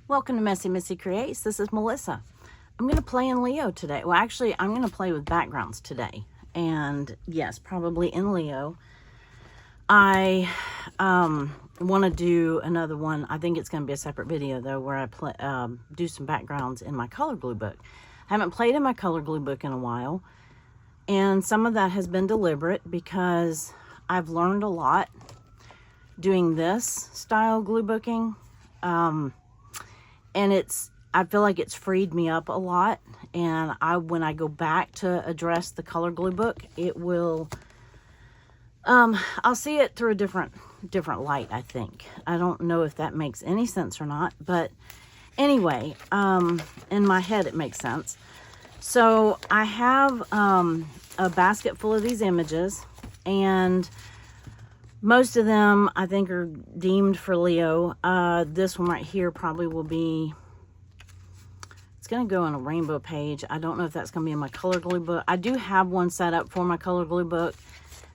Welcome to Messy Missy Creates. This is Melissa. I'm going to play in Leo today. Well, actually, I'm going to play with backgrounds today. And yes, probably in Leo. I want to do another one. I think it's going to be a separate video, though, where I do some backgrounds in my color glue book. I haven't played in my color glue book in a while. And some of that has been deliberate because I've learned a lot doing this style glue booking. And I feel like it's freed me up a lot. And when I go back to address the color glue book, it will, I'll see it through a different light, I think. I don't know if that makes any sense or not, but anyway, in my head, it makes sense. So I have, a basket full of these images, and most of them, I think, are deemed for Leo. This one right here probably will be, it's going to go on a rainbow page. I don't know if that's going to be in my color glue book. I do have one set up for my color glue book.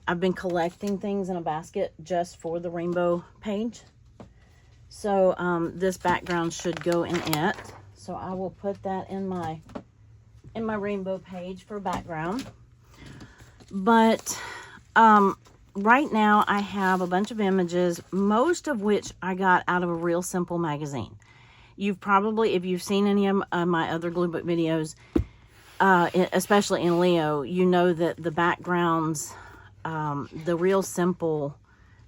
I've been collecting things in a basket just for the rainbow page. So this background should go in it. So I will put that in my rainbow page for background. But right now I have a bunch of images, most of which I got out of a Real Simple magazine. You've probably, if you've seen any of my other glue book videos, especially in Leo, you know that the backgrounds, the Real Simple,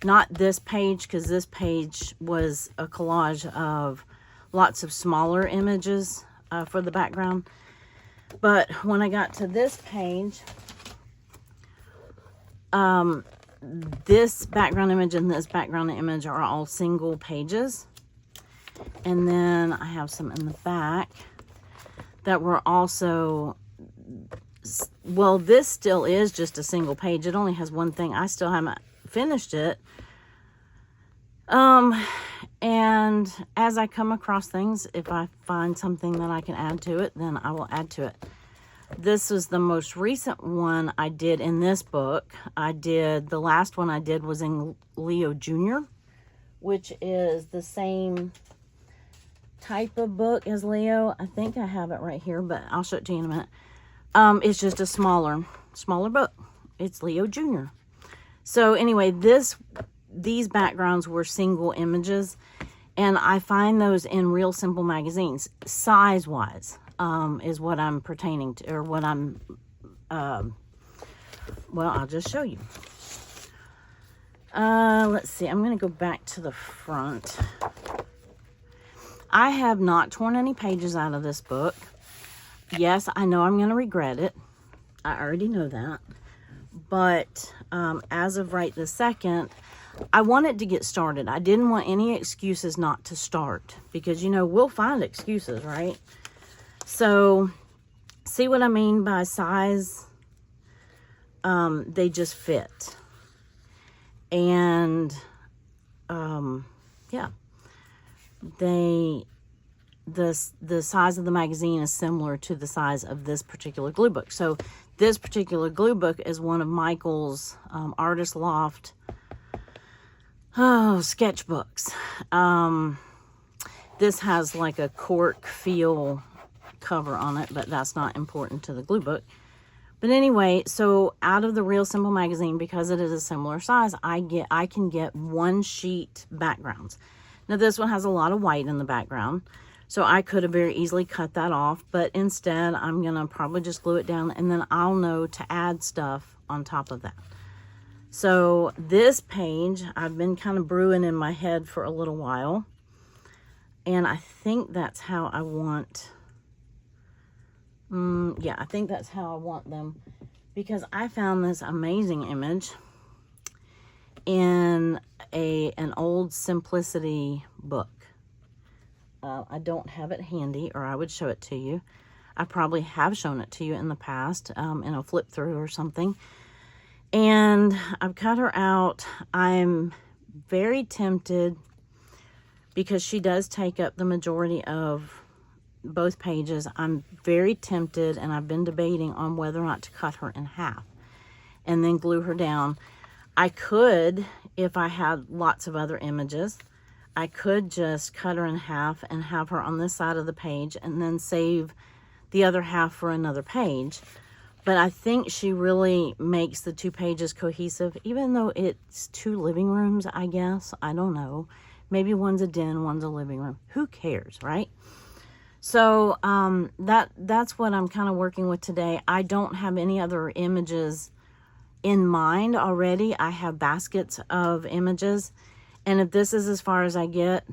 not this page, because this page was a collage of lots of smaller images for the background. But when I got to this page, this background image and this background image are all single pages. And then I have some in the back that were also, well, this still is just a single page. It only has one thing. I still haven't finished it. And as I come across things, if I find something that I can add to it, then I will add to it. This was the most recent one I did in this book. The last one I did was in Leo Jr., which is the same type of book as Leo. I think I have it right here, but I'll show it to you in a minute. It's just a smaller book. It's Leo Jr. So anyway, these backgrounds were single images, and I find those in Real Simple magazines, size-wise. Is what I'm pertaining to, or what I'm, well, I'll just show you. Let's see, I'm going to go back to the front. I have not torn any pages out of this book. Yes, I know I'm going to regret it. I already know that. But, as of right this second, I wanted to get started. I didn't want any excuses not to start, because, you know, we'll find excuses, right? So, see what I mean by size? They just fit. And, yeah. The size of the magazine is similar to the size of this particular glue book. So, this particular glue book is one of Michael's Artist Loft sketchbooks. This has like a cork feel cover on it, but that's not important to the glue book. But anyway, so out of the Real Simple magazine, because it is a similar size, I can get one sheet backgrounds. Now this one has a lot of white in the background, so I could have very easily cut that off, but instead I'm gonna probably just glue it down, and then I'll know to add stuff on top of that. So this page I've been kind of brewing in my head for a little while, and I think that's how I want. Yeah, I think that's how I want them, because I found this amazing image in an old Simplicity book. I don't have it handy, or I would show it to you. I probably have shown it to you in the past, in a flip through or something. And I've cut her out. I'm very tempted, because she does take up the majority of both pages. I'm very tempted, and I've been debating on whether or not to cut her in half and then glue her down. I could, if I had lots of other images, I could just cut her in half and have her on this side of the page and then save the other half for another page. But I think she really makes the 2 pages cohesive, even though it's 2 living rooms, I guess. I don't know. Maybe one's a den, one's a living room. Who cares, right? So that's what I'm kind of working with today. I don't have any other images in mind already. I have baskets of images. And if this is as far as I get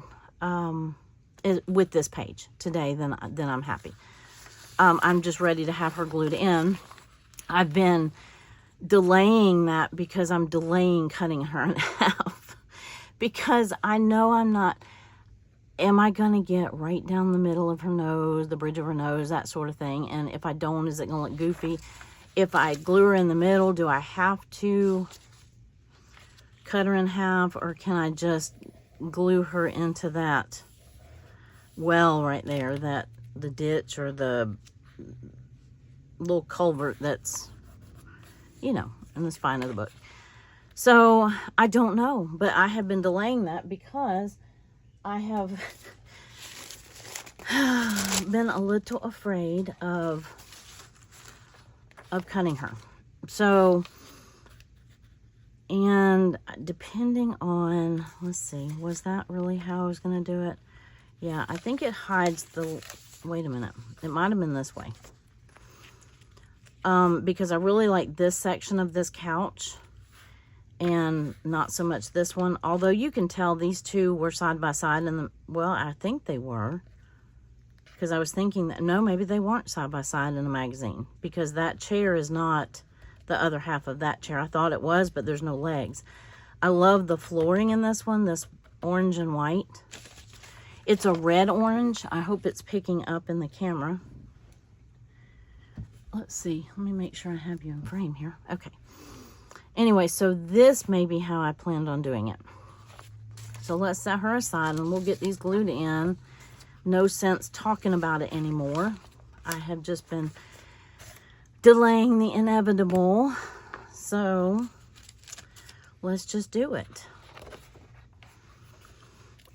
with this page today, then I'm happy. I'm just ready to have her glued in. I've been delaying that because I'm delaying cutting her in half. Because I know I'm not, am I going to get right down the middle of her nose, the bridge of her nose, that sort of thing? And if I don't, is it going to look goofy? If I glue her in the middle, do I have to cut her in half, or can I just glue her into that well right there, that the ditch or the little culvert that's, you know, in the spine of the book? So I don't know, but I have been delaying that because I have been a little afraid of cutting her. So, and depending on, let's see, was that really how I was going to do it? Yeah, I think it hides the, wait a minute, it might have been this way. Because I really like this section of this couch and not so much this one. Although you can tell these two were side by side, and well, I think they were. Because I was thinking that, no, maybe they weren't side by side in the magazine. Because that chair is not the other half of that chair. I thought it was, but there's no legs. I love the flooring in this one, this orange and white. It's a red orange. I hope it's picking up in the camera. Let's see. Let me make sure I have you in frame here. Okay. Anyway, so this may be how I planned on doing it. So let's set her aside and we'll get these glued in. No sense talking about it anymore. I have just been delaying the inevitable. So let's just do it.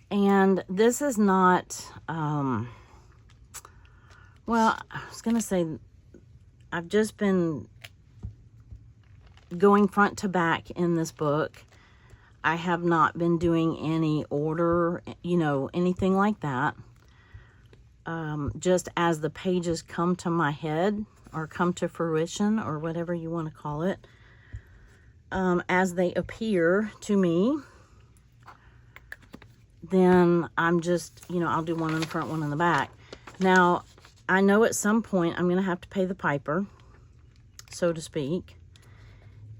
And this is not, well, I was going to say, I've just been going front to back in this book. I have not been doing any order, you know, anything like that. Just as the pages come to my head or come to fruition or whatever you want to call it, as they appear to me, then I'm just, you know, I'll do one in the front, one in the back. Now, I know at some point I'm going to have to pay the piper, so to speak.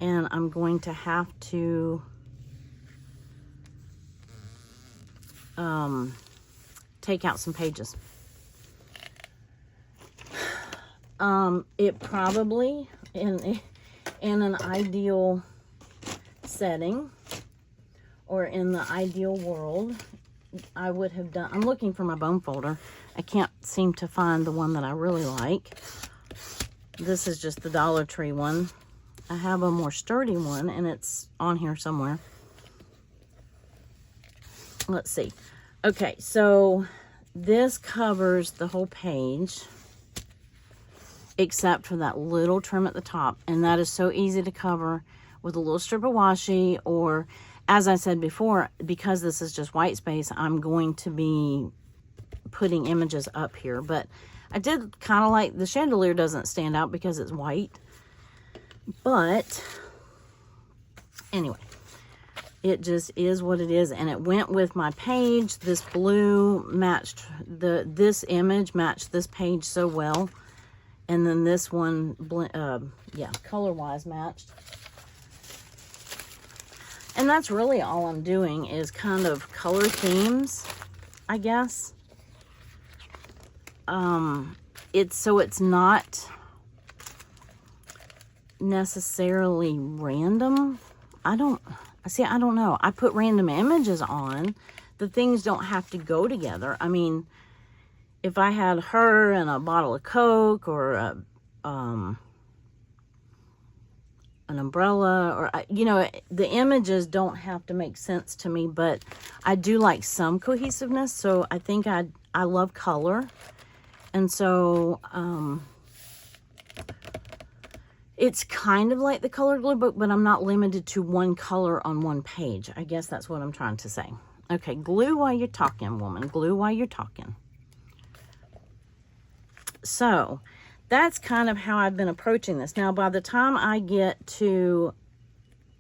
And I'm going to have to take out some pages. It probably, in an ideal setting, or in the ideal world, I would have done, I'm looking for my bone folder. I can't seem to find the one that I really like. This is just the Dollar Tree one. I have a more sturdy one, and it's on here somewhere. Let's see. Okay, so this covers the whole page, except for that little trim at the top. And that is so easy to cover with a little strip of washi, or, as I said before, because this is just white space, I'm going to be putting images up here. But I did kind of like, the chandelier doesn't stand out because it's white. But anyway, it just is what it is, and it went with my page. This blue matched this image matched this page so well, and then this one, yeah, color-wise matched. And that's really all I'm doing, is kind of color themes, I guess. It's not necessarily random. I don't know. I put random images on. The things don't have to go together. I mean, if I had her and a bottle of Coke, or an umbrella, or, you know, the images don't have to make sense to me, but I do like some cohesiveness. So I think I love color. And so, it's kind of like the color glue book, but I'm not limited to one color on one page. I guess that's what I'm trying to say. Okay, glue while you're talking, woman. Glue while you're talking. So that's kind of how I've been approaching this. Now, by the time I get to,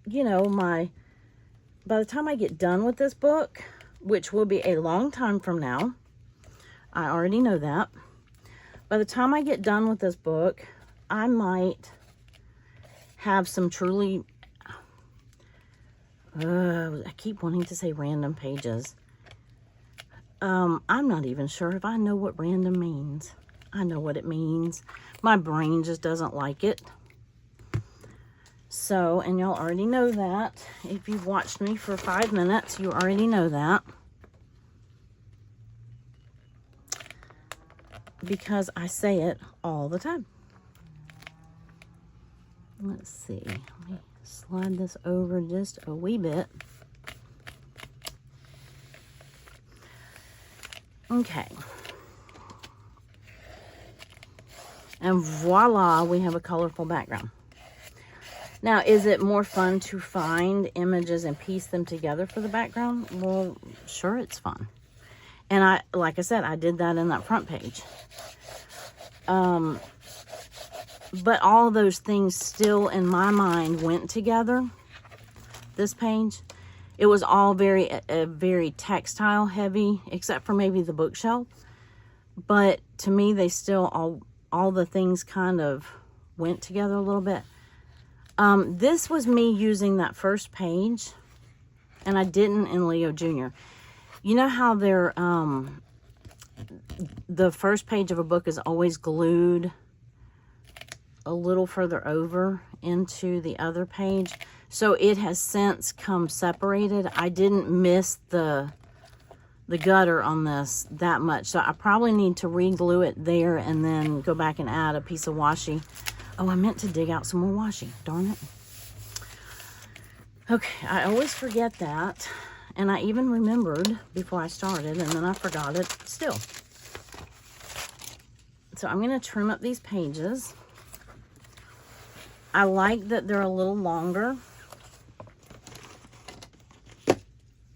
you know, by the time I get done with this book, which will be a long time from now, I already know that. By the time I get done with this book, I might have some truly, I keep wanting to say random pages. I'm not even sure if I know what random means. I know what it means. My brain just doesn't like it. So, and y'all already know that. If you've watched me for 5 minutes, you already know that. Because I say it all the time. Let's see. Let me slide this over just a wee bit. Okay. And voila, we have a colorful background. Now, is it more fun to find images and piece them together for the background? Well, sure, it's fun. And like I said, I did that in that front page. But all those things still in my mind went together. This page, it was all very textile heavy, except for maybe the bookshelf. But to me, they still all the things kind of went together a little bit. This was me using that first page, and I didn't in Leo Jr. You know how they're the first page of a book is always glued a little further over into the other page. So it has since come separated. I didn't miss the gutter on this that much. So I probably need to re-glue it there and then go back and add a piece of washi. Oh, I meant to dig out some more washi. Darn it. Okay, I always forget that. And I even remembered before I started, and then I forgot it still. So I'm going to trim up these pages. I like that they're a little longer.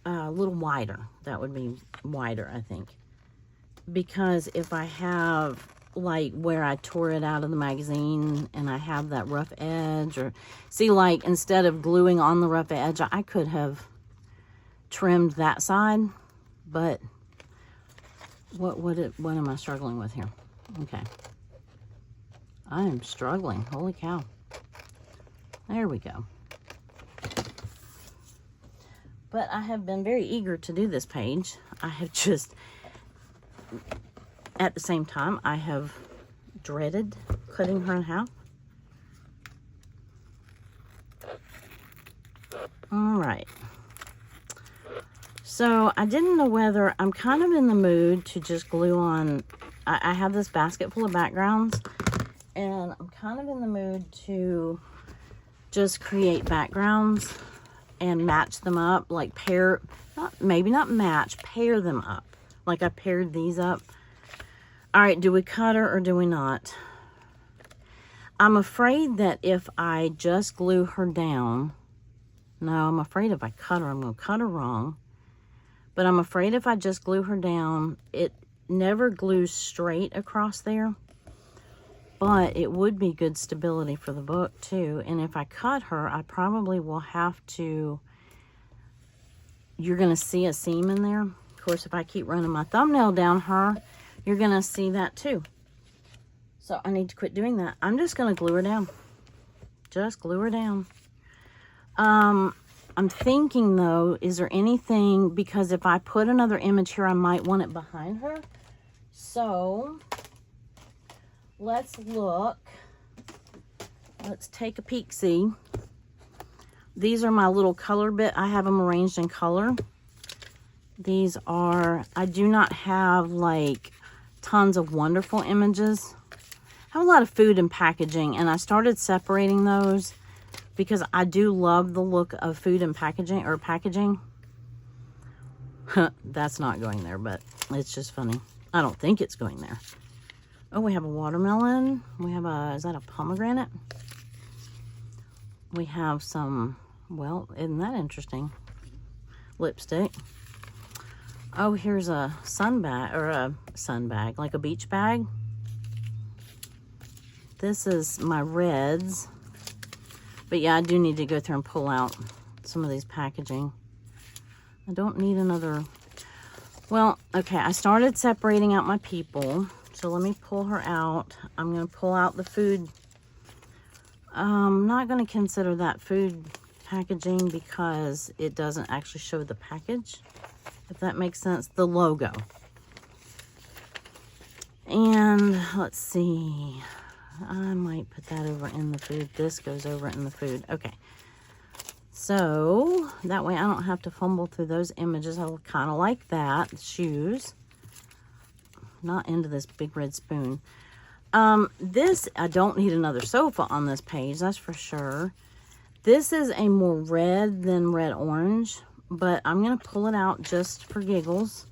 A little wider. That would be wider, I think. Because if I have, like, where I tore it out of the magazine and I have that rough edge, or see, like, instead of gluing on the rough edge, I could have trimmed that side, but what am I struggling with here? Okay, I am struggling. Holy cow. There we go. But I have been very eager to do this page. I have just, at the same time, I have dreaded cutting her in half. All right. So I didn't know whether, I'm kind of in the mood to just glue on, I have this basket full of backgrounds, and I'm kind of in the mood to just create backgrounds and match them up, like pair, maybe not match, pair them up. Like I paired these up. All right, do we cut her or do we not? I'm afraid that if I just glue her down, no, I'm afraid if I cut her, I'm going to cut her wrong. But I'm afraid if I just glue her down, it never glues straight across there. But it would be good stability for the book too. And if I cut her, I probably will have to, you're going to see a seam in there. Of course, if I keep running my thumbnail down her, you're going to see that too. So I need to quit doing that. I'm just going to glue her down. Just glue her down. I'm thinking though, is there anything, because if I put another image here, I might want it behind her. So let's look. Let's take a peek, see. These are my little color bit. I have them arranged in color. These are, I do not have like tons of wonderful images. I have a lot of food and packaging, and I started separating those because I do love the look of food and packaging, or packaging. That's not going there, but it's just funny. I don't think it's going there. Oh, we have a watermelon. We have a, is that a pomegranate? We have some, well, isn't that interesting? Lipstick. Oh, here's a sun bag, or a sun bag, like a beach bag. This is my reds. But yeah, I do need to go through and pull out some of these packaging. I don't need another. Well, okay, I started separating out my people. So let me pull her out. I'm going to pull out the food. I'm not going to consider that food packaging because it doesn't actually show the package, if that makes sense, the logo. And let's see. I might put that over in the food. This goes over in the food. Okay. So that way I don't have to fumble through those images. I kind of like that. Shoes. Not into this big red spoon. This, I don't need another sofa on this page, that's for sure. This is a more red than red orange, but I'm going to pull it out just for giggles.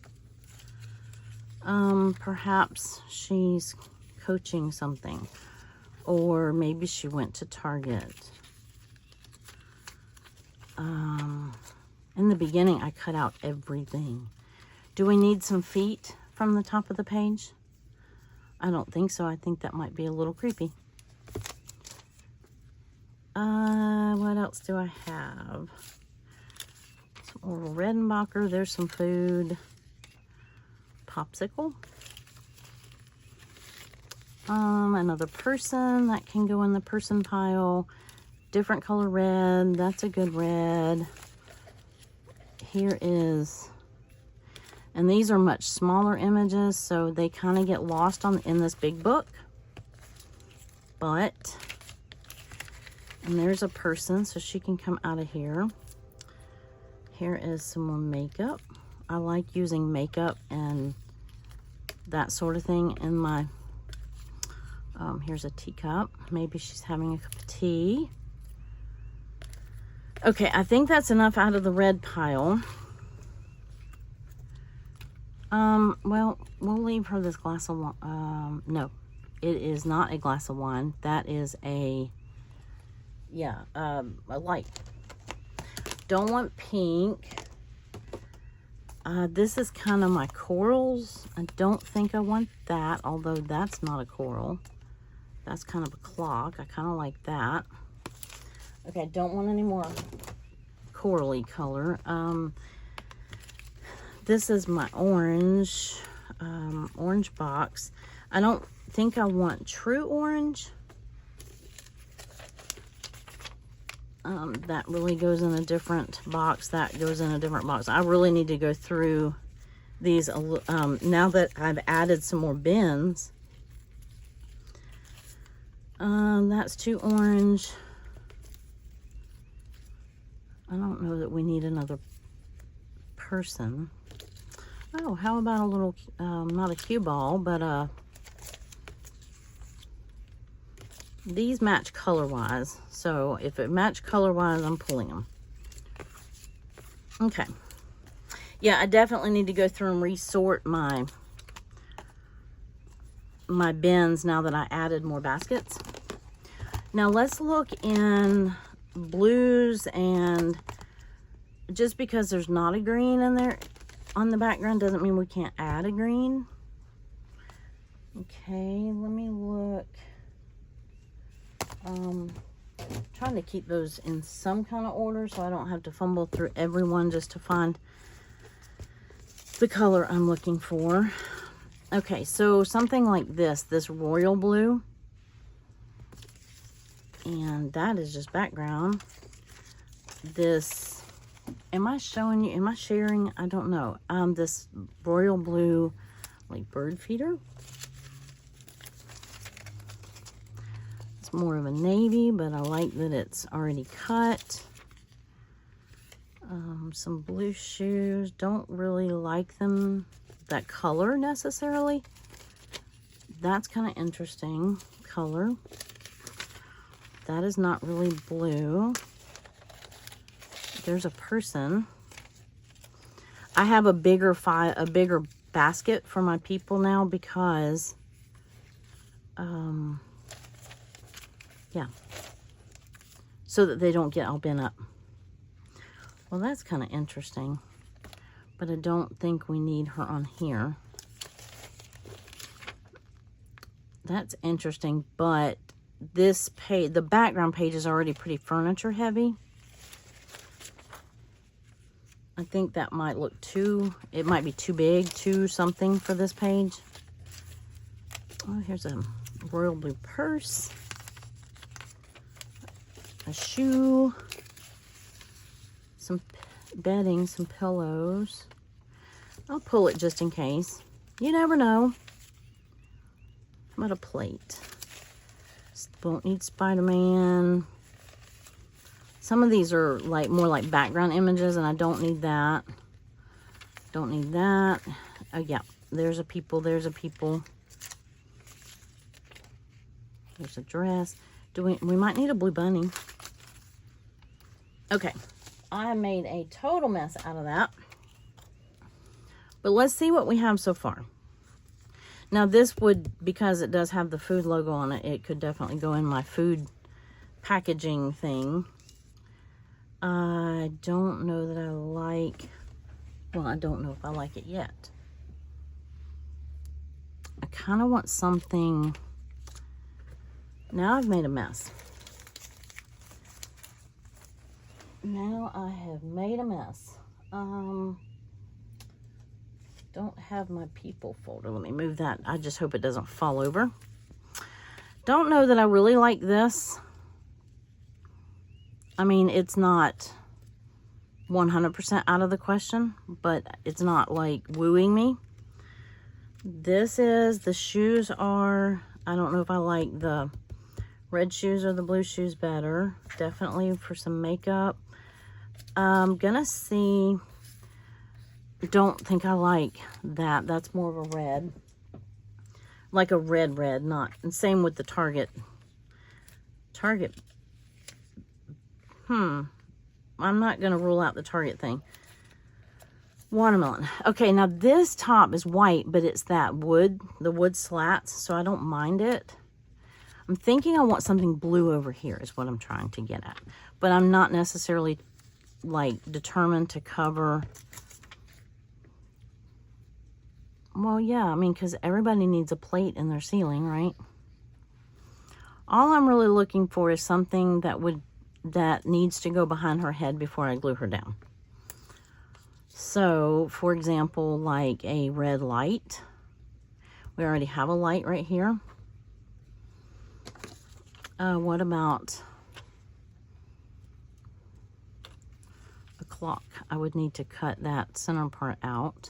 Perhaps she's coaching something, or maybe she went to Target. In the beginning, I cut out everything. Do we need some feet from the top of the page? I don't think so. I think that might be a little creepy. What else do I have? Some Orville Redenbacher. There's some food. Popsicle. Another person. That can go in the person pile. Different color red. That's a good red. Here is... And these are much smaller images, so they kind of get lost in this big book. But, and there's a person, so she can come out of here. Here is some more makeup. I like using makeup and that sort of thing in my, here's a teacup. Maybe she's having a cup of tea. Okay, I think that's enough out of the red pile. Well, we'll leave her this glass of wine. No, it is not a glass of wine. That is a, yeah, a light. Don't want pink. This is kind of my corals. I don't think I want that, although that's not a coral. That's kind of a clock. I kind of like that. Okay, I don't want any more corally color. This is my orange, orange box. I don't think I want true orange. That really goes in a different box. That goes in a different box. I really need to go through these now that I've added some more bins. That's too orange. I don't know that we need another person. Oh, how about a little, not a cue ball, but these match color-wise. So if it match color-wise, I'm pulling them. Okay. Yeah, I definitely need to go through and resort my bins now that I added more baskets. Now let's look in blues, and just because there's not a green in there on the background doesn't mean we can't add a green. Okay, let me look. Trying to keep those in some kind of order so I don't have to fumble through everyone just to find the color I'm looking for. Okay, so something like this royal blue, and that is just background. This, am I showing you, am I sharing? I don't know. This royal blue, like bird feeder. It's more of a navy, but I like that it's already cut. Some blue shoes. Don't really like them, that color necessarily. That's kind of interesting color. that is not really blue. There's a person. I have a bigger basket for my people now because, yeah, so that they don't get all bent up. Well, that's kind of interesting, but I don't think we need her on here. That's interesting, but this page, the background page is already pretty furniture heavy. I think that might look it might be too big, too something for this page. Oh, here's a royal blue purse, a shoe, some bedding, some pillows. I'll pull it just in case. You never know. How about a plate? Won't need Spider-Man. Some of these are like more like background images, and I don't need that. Don't need that. Oh yeah, there's a people, there's a people. There's a dress. We might need a blue bunny. Okay, I made a total mess out of that. But let's see what we have so far. Now this would, because it does have the food logo on it, it could definitely go in my food packaging thing. I don't know that I like, well, I don't know if I like it yet. I kind of want something, now I've made a mess. Now I have made a mess. Don't have my people folder. Let me move that. I just hope it doesn't fall over. Don't know that I really like this. I mean, it's not 100% out of the question, but it's not like wooing me. This is, the shoes are, I don't know if I like the red shoes or the blue shoes better. Definitely for some makeup. I'm gonna see, don't think I like that. That's more of a red. Like a red, not, and same with the Target. I'm not going to rule out the Target thing. Watermelon. Okay, now this top is white, but it's that wood, the wood slats, so I don't mind it. I'm thinking I want something blue over here is what I'm trying to get at. But I'm not necessarily, like, determined to cover. Well, yeah, I mean, because everybody needs a plate in their ceiling, right? All I'm really looking for is something that needs to go behind her head before I glue her down. So, for example, like a red light. We already have a light right here. What about a clock? I would need to cut that center part out.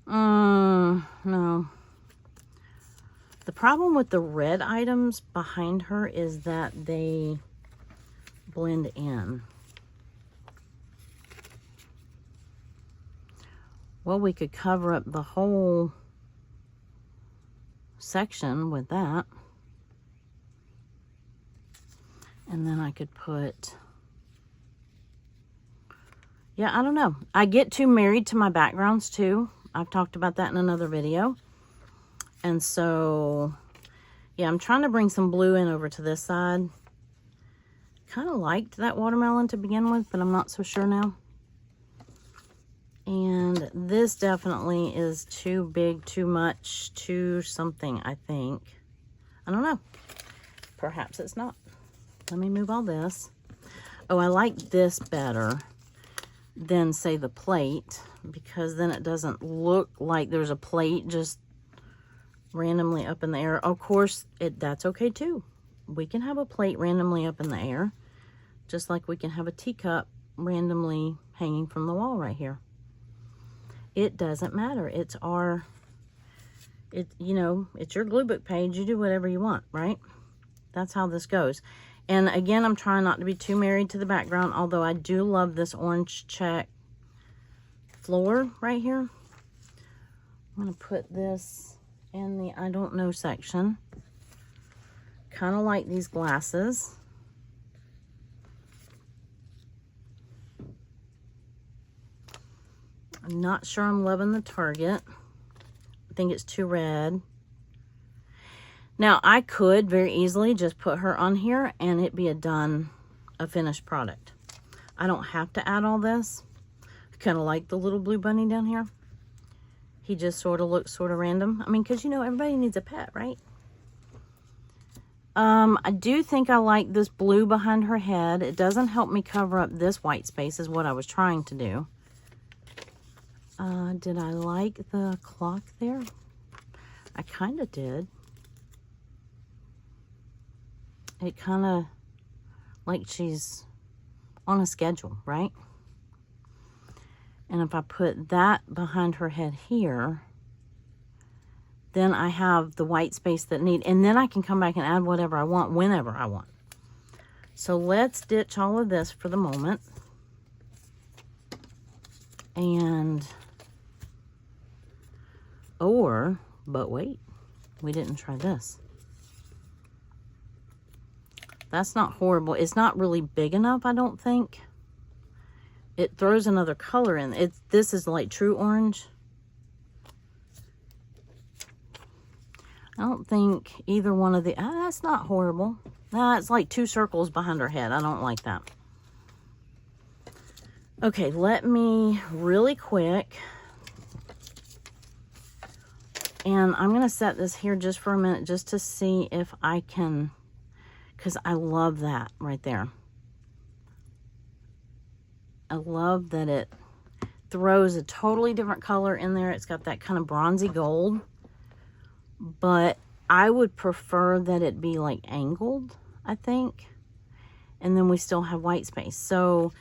No. The problem with the red items behind her is that they blend in. Well, we could cover up the whole section with that. And then I could put, yeah, I don't know. I get too married to my backgrounds too. I've talked about that in another video. And so, yeah, I'm trying to bring some blue in over to this side. Kind of liked that watermelon to begin with, but I'm not so sure now. And this definitely is too big, too much, too something, I think. I don't know. Perhaps it's not. Let me move all this. Oh, I like this better than, say, the plate, because then it doesn't look like there's a plate just randomly up in the air. Of course, that's okay too. We can have a plate randomly up in the air, just like we can have a teacup randomly hanging from the wall right here. It doesn't matter. It's you know, it's your Gluebook page. You do whatever you want, right? That's how this goes. And again, I'm trying not to be too married to the background, although I do love this orange check floor right here. I'm going to put this in the I don't know section, kind of like these glasses. I'm not sure I'm loving the target. I think it's too red. Now, I could very easily just put her on here and it'd be a finished product. I don't have to add all this. I kind of like the little blue bunny down here. He just sort of looks sort of random. I mean, because, you know, everybody needs a pet, right? I do think I like this blue behind her head. It doesn't help me cover up this white space is what I was trying to do. Did I like the clock there? I kind of did. It kind of like she's on a schedule, right? And if I put that behind her head here, then I have the white space that need, and then I can come back and add whatever I want whenever I want. So let's ditch all of this for the moment. And, but wait, we didn't try this. That's not horrible. It's not really big enough, I don't think. It throws another color in. This is like true orange. I don't think either one of the, that's not horrible. It's like 2 circles behind her head. I don't like that. Okay, let me really quick. And I'm going to set this here just for a minute just to see if I can, because I love that right there. I love that it throws a totally different color in there. It's got that kind of bronzy gold. But I would prefer that it be like angled, I think. And then we still have white space. So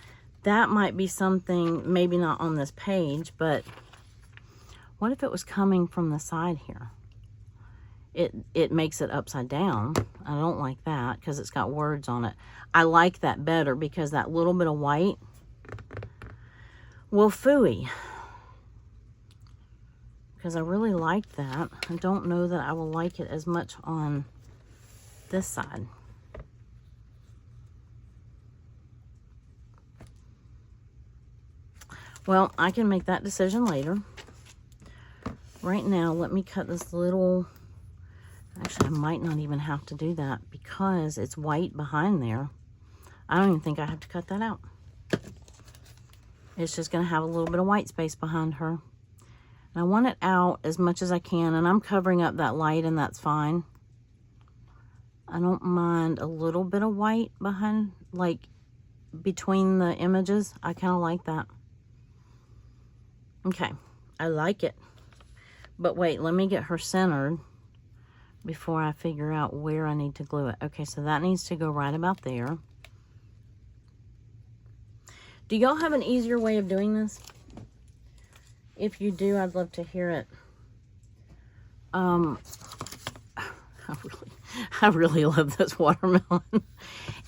that might be something, maybe not on this page, but what if it was coming from the side here? It makes it upside down. I don't like that because it's got words on it. I like that better because that little bit of white will phooey. Because I really like that. I don't know that I will like it as much on this side. Well, I can make that decision later. Right now, let me cut this little... Actually, I might not even have to do that because it's white behind there. I don't even think I have to cut that out. It's just going to have a little bit of white space behind her. And I want it out as much as I can, and I'm covering up that light, and that's fine. I don't mind a little bit of white behind, like, between the images. I kind of like that. Okay, I like it. But wait, let me get her centered before I figure out where I need to glue it. Okay, so that needs to go right about there. Do y'all have an easier way of doing this? If you do, I'd love to hear it. I really love this watermelon.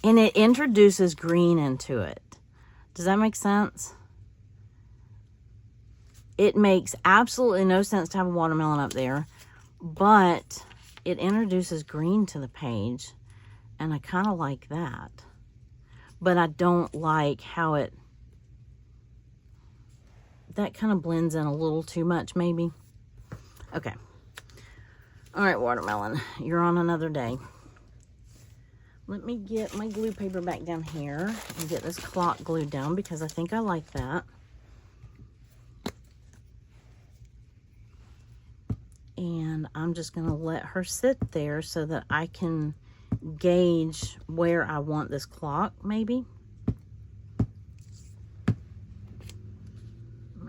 And it introduces green into it. Does that make sense? It makes absolutely no sense to have a watermelon up there, but it introduces green to the page, and I kind of like that. But I don't like how that kind of blends in a little too much, maybe. Okay. All right, watermelon, you're on another day. Let me get my glue paper back down here and get this clock glued down because I think I like that. And I'm just going to let her sit there so that I can gauge where I want this clock, maybe.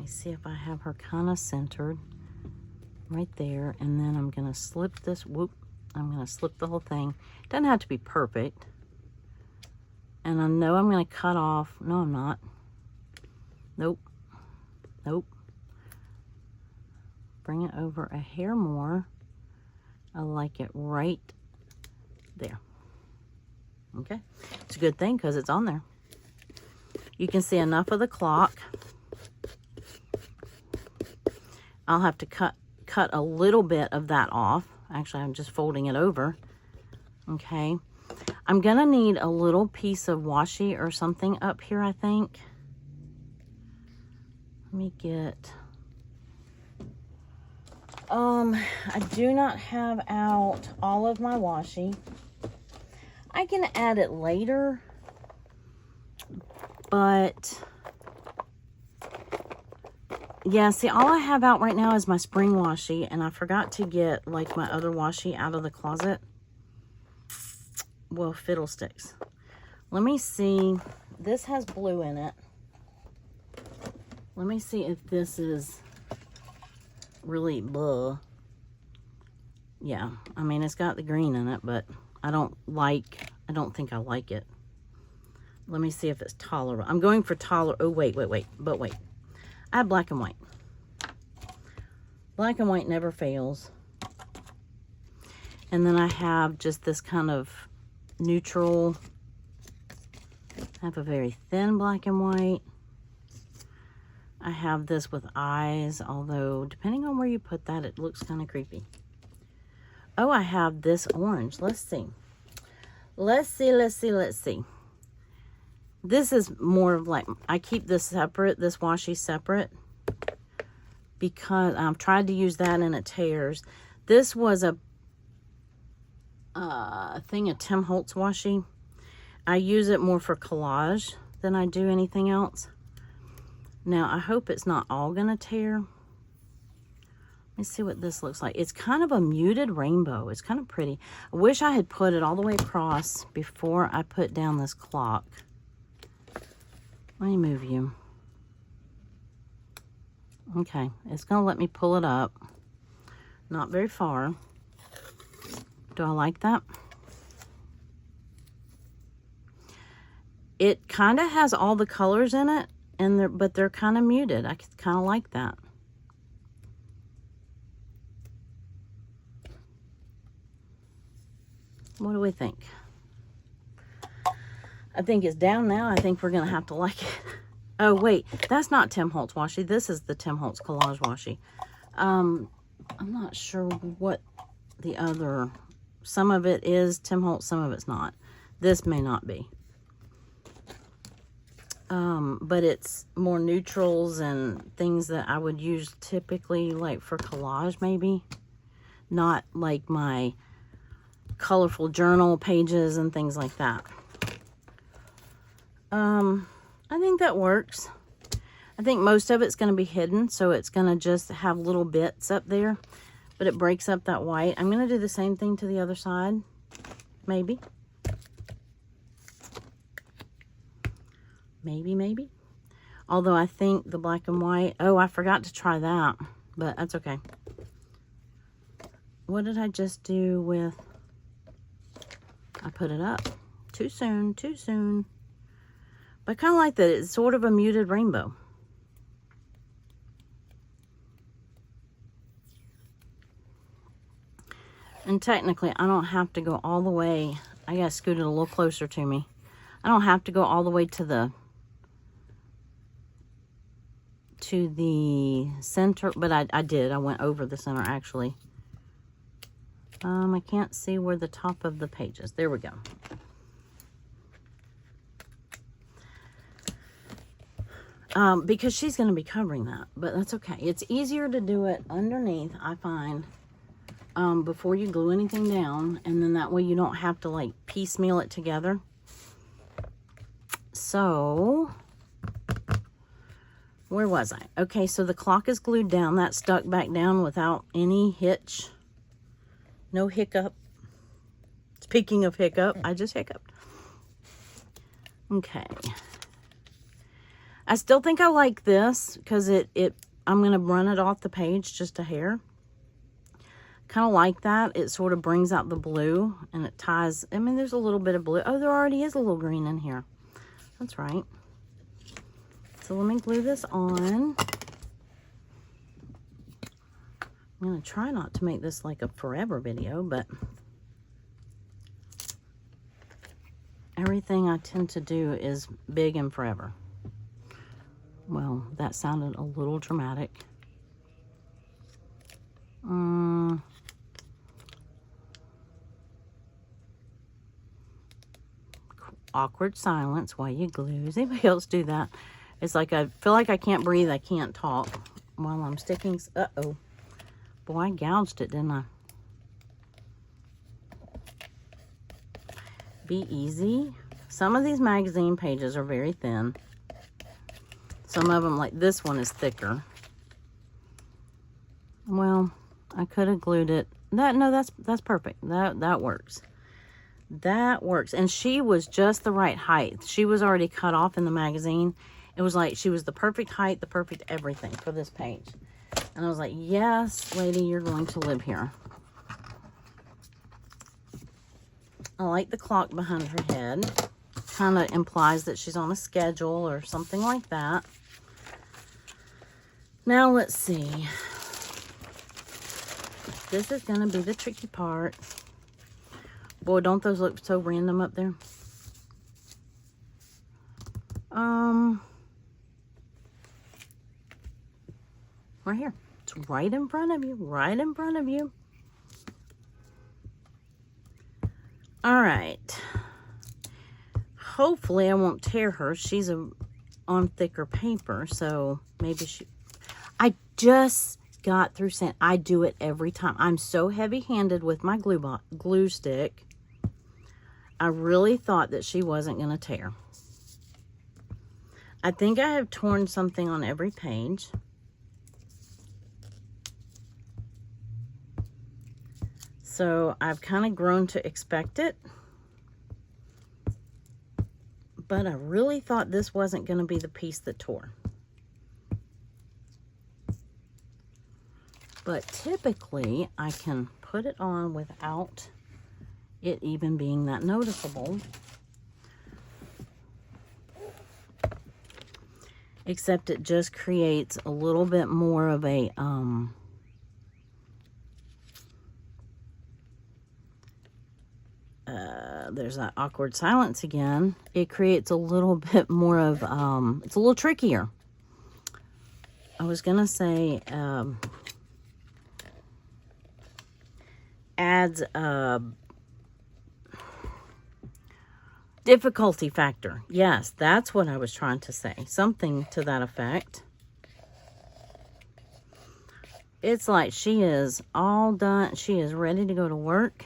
See if I have her kind of centered right there, and then I'm going to slip this, I'm going to slip the whole thing. It doesn't have to be perfect. And I know I'm going to cut off, no I'm not. Nope. Bring it over a hair more. I like it right there. Okay, it's a good thing because it's on there. You can see enough of the clock. I'll have to cut a little bit of that off. Actually, I'm just folding it over. Okay. I'm going to need a little piece of washi or something up here, I think. Let me get... I do not have out all of my washi. I can add it later, but yeah, see, all I have out right now is my spring washi, and I forgot to get like my other washi out of the closet. Well, fiddlesticks. Let me see. This has blue in it. Let me see if this is really blah. Yeah, I mean, it's got the green in it, but I don't think I like it. Let me see if it's tolerable. I'm going for tolerable. Oh, wait. I have black and white. Black and white never fails. And then I have just this kind of neutral. I have a very thin black and white. I have this with eyes, although depending on where you put that, it looks kind of creepy. Oh, I have this orange. Let's see. Let's see. This is more of like, I keep this separate, this washi separate, because I've tried to use that and it tears. This was a thing of Tim Holtz washi. I use it more for collage than I do anything else. Now, I hope it's not all gonna tear. Let me see what this looks like. It's kind of a muted rainbow. It's kind of pretty. I wish I had put it all the way across before I put down this clock. Let me move you. Okay, it's gonna let me pull it up. Not very far. Do I like that? It kind of has all the colors in it, but they're kind of muted. I kind of like that. What do we think? I think it's down now. I think we're going to have to like it. Oh, wait. That's not Tim Holtz washi. This is the Tim Holtz Collage washi. I'm not sure what the other... Some of it is Tim Holtz, some of it's not. This may not be. But it's more neutrals and things that I would use typically like for collage maybe. Not like my colorful journal pages and things like that. I think that works. I think most of it's going to be hidden, so it's going to just have little bits up there, but it breaks up that white. I'm going to do the same thing to the other side, maybe. Maybe. Although I think the black and white, oh, I forgot to try that, but that's okay. What did I just do with, I put it up. Too soon. But I kind of like that. It's sort of a muted rainbow. And technically, I don't have to go all the way. I got to scoot it a little closer to me. I don't have to go all the way to the center, but I did. I went over the center, actually. I can't see where the top of the page is. There we go. Because she's going to be covering that, but that's okay. It's easier to do it underneath, I find, before you glue anything down, and then that way you don't have to like piecemeal it together. So, where was I? Okay, so the clock is glued down. That stuck back down without any hitch. No hiccup. Speaking of hiccup, I just hiccuped. Okay. I still think I like this because I'm going to run it off the page just a hair. Kind of like that. It sort of brings out the blue and it ties. I mean, there's a little bit of blue. Oh, there already is a little green in here. That's right. So let me glue this on. I'm going to try not to make this like a forever video, but everything I tend to do is big and forever. Well, that sounded a little dramatic. awkward silence while you glue. Does anybody else do that? It's like I feel like I can't breathe, I can't talk while I'm sticking. Uh-oh. Boy, I gouged it, didn't I? Be easy. Some of these magazine pages are very thin. Some of them, like this one, is thicker. Well, I could have glued it. No, that's perfect. That works. That works. And she was just the right height. She was already cut off in the magazine. It was like she was the perfect height, the perfect everything for this page. And I was like, yes, lady, you're going to live here. I like the clock behind her head. Kind of implies that she's on a schedule or something like that. Now let's see. This is going to be the tricky part. Boy, don't those look so random up there? Right here. It's right in front of you. Right in front of you. All right. Hopefully I won't tear her. She's on thicker paper, so maybe she... I just got through saying I do it every time. I'm so heavy-handed with my glue stick. I really thought that she wasn't going to tear. I think I have torn something on every page. So I've kind of grown to expect it. But I really thought this wasn't going to be the piece that tore. But typically, I can put it on without it even being that noticeable. Except it just creates a little bit more of a, there's that awkward silence again. It creates a little bit more of, it's a little trickier. I was going to say, adds a difficulty factor. Yes, that's what I was trying to say. Something to that effect. It's like she is all done. She is ready to go to work.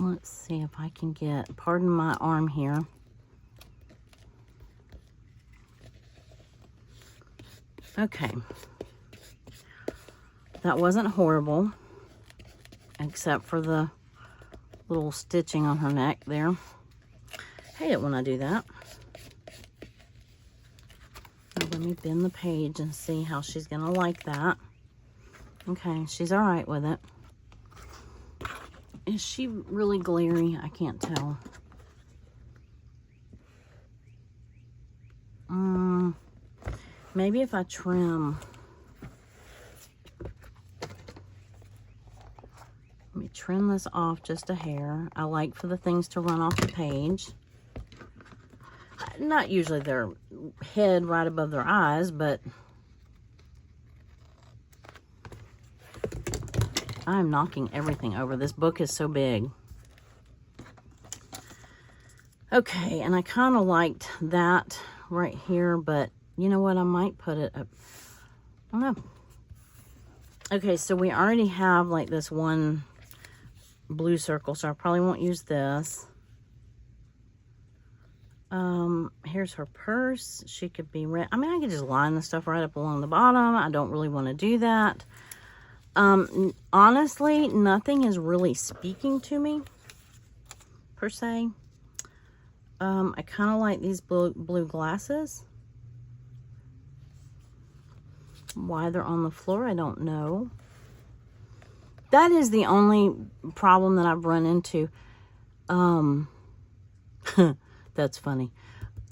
Let's see if I can get, pardon my arm here. Okay. That wasn't horrible, except for the little stitching on her neck there. I hate it when I do that. Now let me bend the page and see how she's going to like that. Okay, she's all right with it. Is she really glary? I can't tell. Maybe if I trim... Let me trim this off just a hair. I like for the things to run off the page. Not usually their head right above their eyes, but I'm knocking everything over. This book is so big. Okay, and I kind of liked that right here, but you know what? I might put it up. I don't know. Okay, so we already have like this one blue circle, so I probably won't use this. Here's her purse. She could be red. I mean, I could just line the stuff right up along the bottom. I don't really want to do that. Honestly, nothing is really speaking to me per se. I kind of like these blue glasses. Why they're on the floor, I don't know. That is the only problem that I've run into. That's funny.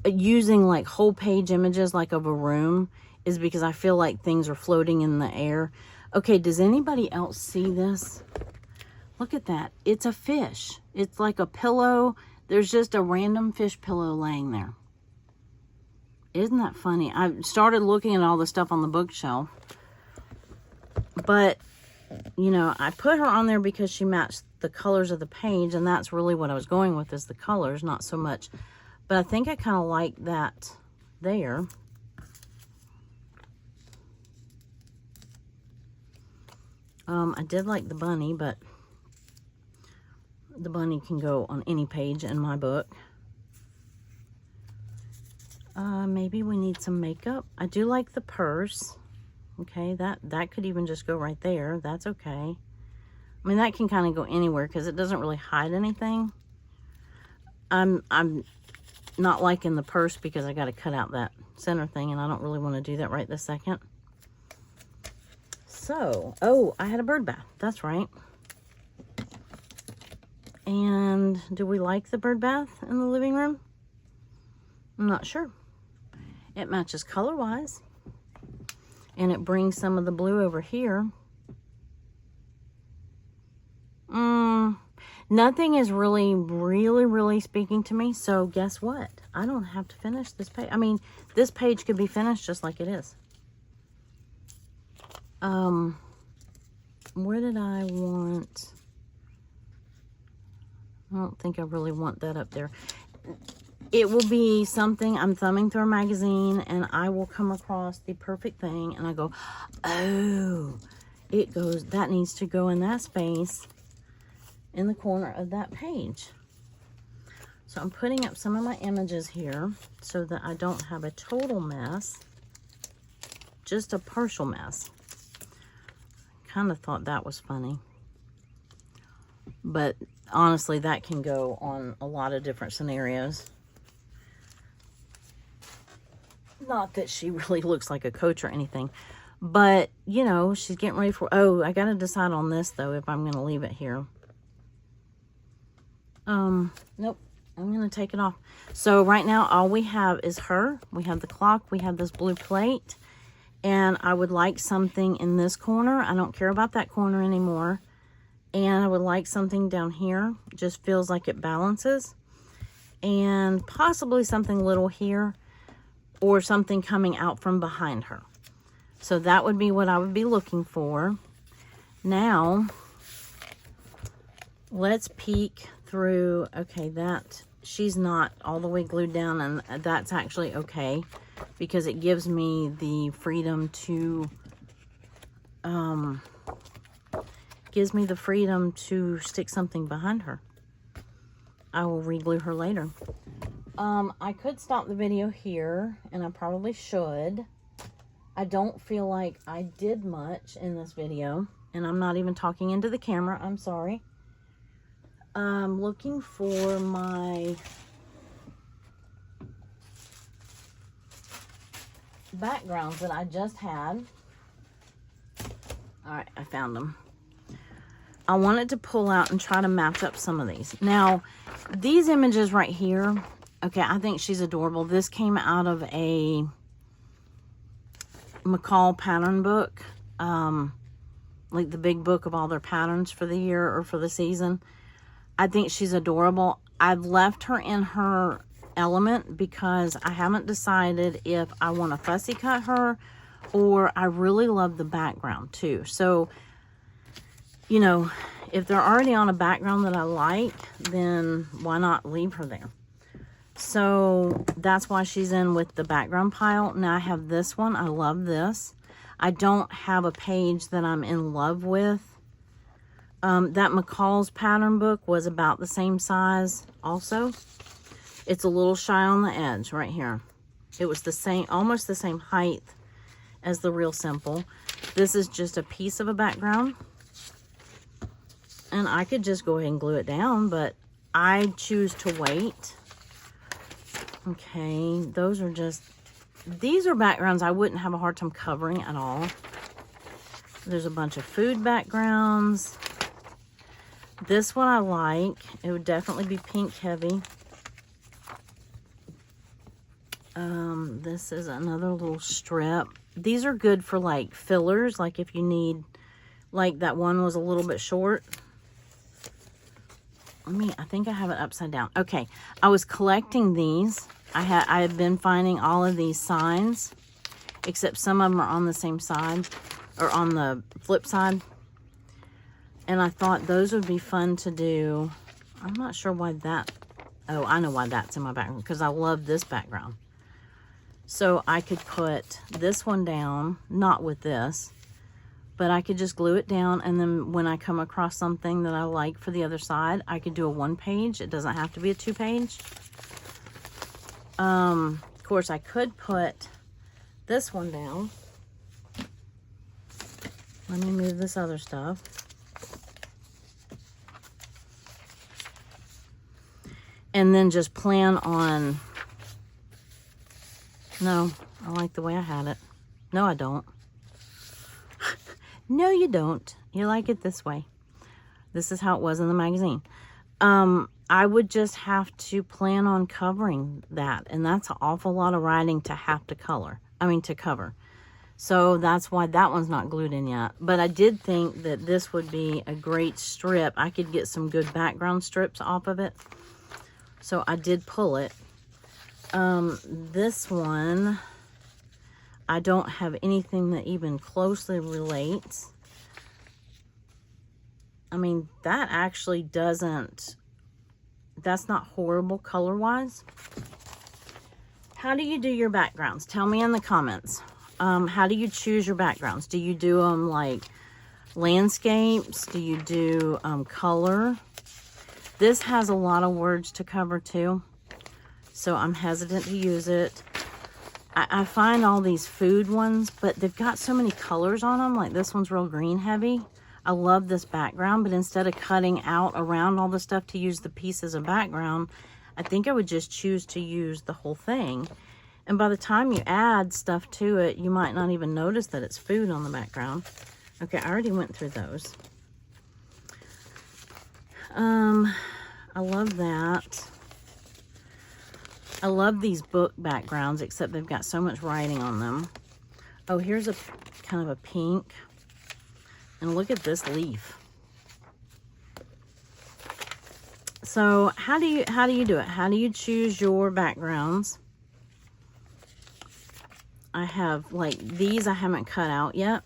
Using like whole page images like of a room is because I feel like things are floating in the air. Okay, does anybody else see this? Look at that. It's a fish. It's like a pillow. There's just a random fish pillow laying there. Isn't that funny? I started looking at all the stuff on the bookshelf. But you know, I put her on there because she matched the colors of the page, and that's really what I was going with, is the colors, not so much. But I think I kind of like that there. I did like the bunny, but the bunny can go on any page in my book. Maybe we need some makeup. I do like the purse. Okay, that could even just go right there. That's okay. I mean, that can kind of go anywhere because it doesn't really hide anything. I'm not liking the purse because I got to cut out that center thing, and I don't really want to do that right this second. So, oh, I had a bird bath. That's right. And do we like the bird bath in the living room? I'm not sure. It matches color-wise. And it brings some of the blue over here. Nothing is really speaking to me. So guess what? I don't have to finish this page. I mean, this page could be finished just like it is. Where did I want? I don't think I really want that up there. It will be something, I'm thumbing through a magazine and I will come across the perfect thing and I go, oh, it goes, that needs to go in that space in the corner of that page. So I'm putting up some of my images here so that I don't have a total mess, just a partial mess. Kind of thought that was funny. But honestly, that can go on a lot of different scenarios. Not that she really looks like a coach or anything, but you know, she's getting ready for, oh, I got to decide on this though, if I'm going to leave it here. Nope, I'm going to take it off. So right now, all we have is her. We have the clock. We have this blue plate, and I would like something in this corner. I don't care about that corner anymore. And I would like something down here. Just feels like it balances. And possibly something little here, or something coming out from behind her. So that would be what I would be looking for. Now, let's peek through. Okay, that, she's not all the way glued down, and that's actually okay, because it gives me the freedom to, stick something behind her. I will re-glue her later. I could stop the video here, and I probably should. I don't feel like I did much in this video, and I'm not even talking into the camera. I'm sorry. I'm looking for my backgrounds that I just had. All right, I found them. I wanted to pull out and try to match up some of these. Now, these images right here, okay, I think she's adorable. This came out of a McCall pattern book, like the big book of all their patterns for the year or for the season. I think she's adorable. I've left her in her element because I haven't decided if I want to fussy cut her, or I really love the background too. So, you know, if they're already on a background that I like, then why not leave her there? So that's why she's in with the background pile. Now I have this one. I love this. I don't have a page that I'm in love with. That McCall's pattern book was about the same size also. It's a little shy on the edge right here. It was the same, almost the same height as the Real Simple. This is just a piece of a background. And I could just go ahead and glue it down, but I choose to wait. Okay, those are just, these are backgrounds I wouldn't have a hard time covering at all. There's a bunch of food backgrounds. This one I like. It would definitely be pink heavy. This is another little strip. These are good for like fillers, like if you need, like that one was a little bit short. I think I have it upside down. Okay, I was collecting these. I had been finding all of these signs, except some of them are on the same side, or on the flip side. And I thought those would be fun to do. I'm not sure why that, oh, I know why that's in my background, because I love this background. So I could put this one down, not with this, but I could just glue it down, and then when I come across something that I like for the other side, I could do a 1-page. It doesn't have to be a 2-page. Of course, I could put this one down. Let me move this other stuff. And then just plan on, no, I like the way I had it. No, I don't. No, you don't. You like it this way. This is how it was in the magazine. I would just have to plan on covering that. And that's an awful lot of writing to have to to cover. So that's why that one's not glued in yet. But I did think that this would be a great strip. I could get some good background strips off of it. So I did pull it. This one, I don't have anything that even closely relates. I mean, that actually doesn't, that's not horrible color-wise. How do you do your backgrounds? Tell me in the comments. How do you choose your backgrounds? Do you do them like landscapes? Do you do color? This has a lot of words to cover too, so I'm hesitant to use it. I find all these food ones, but they've got so many colors on them. Like this one's real green heavy. I love this background, but instead of cutting out around all the stuff to use the pieces of background, I think I would just choose to use the whole thing. And by the time you add stuff to it, you might not even notice that it's food on the background. Okay, I already went through those. I love that. I love these book backgrounds, except they've got so much writing on them. Oh, here's a kind of a pink. And look at this leaf. So how do you do it? How do you choose your backgrounds? I have like these I haven't cut out yet,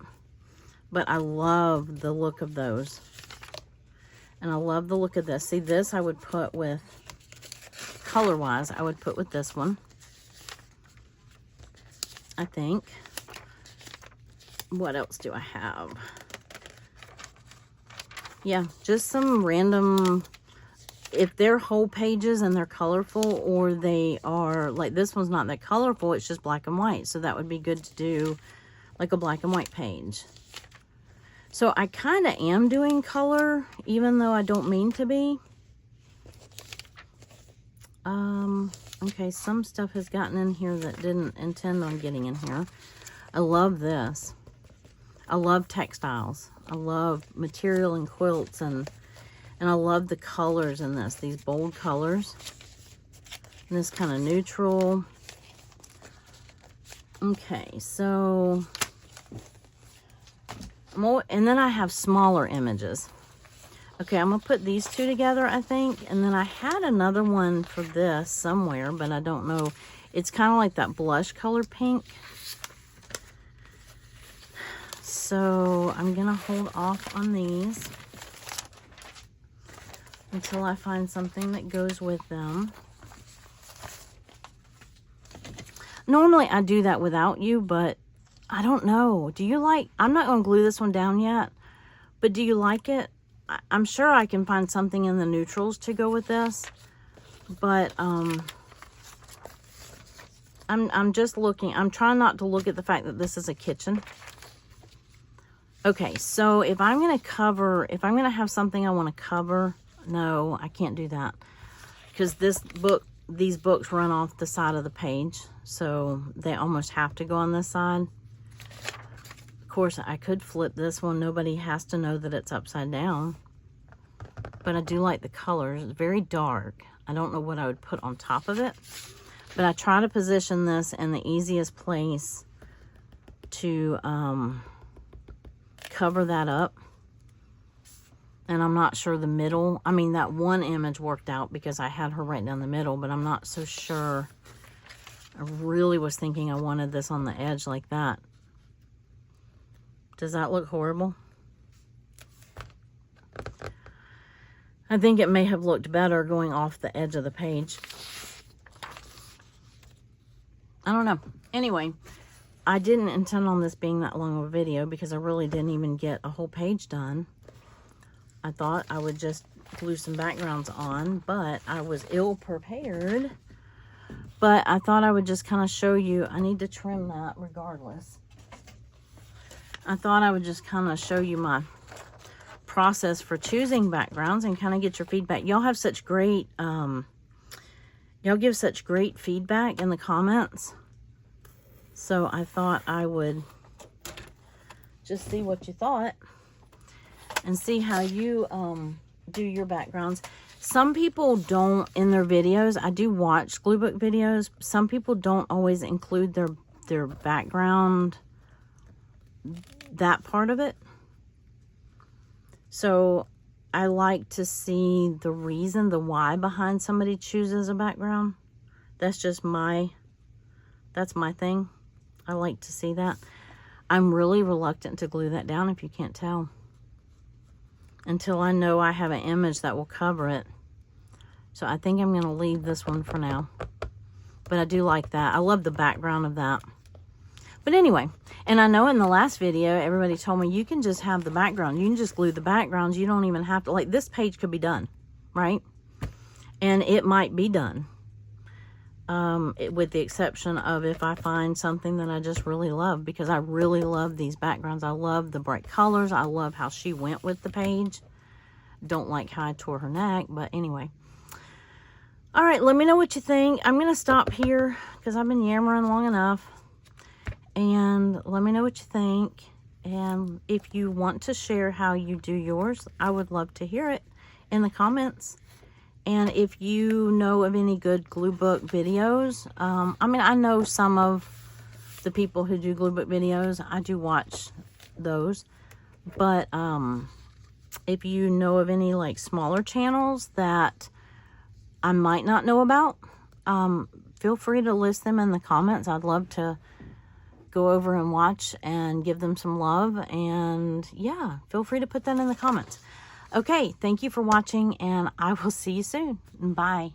but I love the look of those. And I love the look of this. See, this I would put with, color-wise, I would put with this one, I think. What else do I have? Yeah, just some random, if they're whole pages and they're colorful, or they are, like this one's not that colorful, it's just black and white. So that would be good to do like a black and white page. So I kind of am doing color, even though I don't mean to be. Okay, some stuff has gotten in here that didn't intend on getting in here. I love this. I love textiles. I love material and quilts, and I love the colors in this, these bold colors. And this kind of neutral. Okay, so more, and then I have smaller images. Okay, I'm gonna put these two together, I think. And then I had another one for this somewhere, but I don't know. It's kind of like that blush color pink. So I'm gonna hold off on these until I find something that goes with them. Normally I do that without you, but I don't know. Do you like, I'm not gonna glue this one down yet, but do you like it? I'm sure I can find something in the neutrals to go with this, but I'm just looking. I'm trying not to look at the fact that this is a kitchen. Okay, so if I'm going to cover, if I'm going to have something I want to cover, no, I can't do that, because these books run off the side of the page, so they almost have to go on this side. Of course, I could flip this one. Nobody has to know that it's upside down. But I do like the colors. It's very dark. I don't know what I would put on top of it. But I try to position this in the easiest place to cover that up. And I'm not sure the middle. I mean, that one image worked out because I had her right down the middle. But I'm not so sure. I really was thinking I wanted this on the edge like that. Does that look horrible? I think it may have looked better going off the edge of the page. I don't know. Anyway, I didn't intend on this being that long of a video because I really didn't even get a whole page done. I thought I would just glue some backgrounds on, but I was ill prepared. But I thought I would just kind of show you. I need to trim that regardless. I thought I would just kind of show you my process for choosing backgrounds and kind of get your feedback. Y'all have such great, y'all give such great feedback in the comments. So I thought I would just see what you thought and see how you do your backgrounds. Some people don't in their videos. I do watch Gluebook videos. Some people don't always include their background, that part of it. So I like to see the reason, the why behind somebody chooses a background. That's just that's my thing. I like to see that. I'm really reluctant to glue that down, if you can't tell, until I know I have an image that will cover it. So I think I'm going to leave this one for now. But I do like that. I love the background of that. But anyway, and I know in the last video, everybody told me you can just have the background. You can just glue the backgrounds. You don't even have to, like, this page could be done, right? And it might be done. With the exception of if I find something that I just really love, because I really love these backgrounds. I love the bright colors. I love how she went with the page. Don't like how I tore her neck, but anyway. All right, let me know what you think. I'm going to stop here because I've been yammering long enough. And let me know what you think. And if you want to share how you do yours, I would love to hear it in the comments. And if you know of any good Gluebook videos, I mean, I know some of the people who do Gluebook videos. I do watch those. But if you know of any like smaller channels that I might not know about, feel free to list them in the comments. I'd love to go over and watch and give them some love. And yeah, feel free to put that in the comments. Okay, thank you for watching, and I will see you soon. Bye.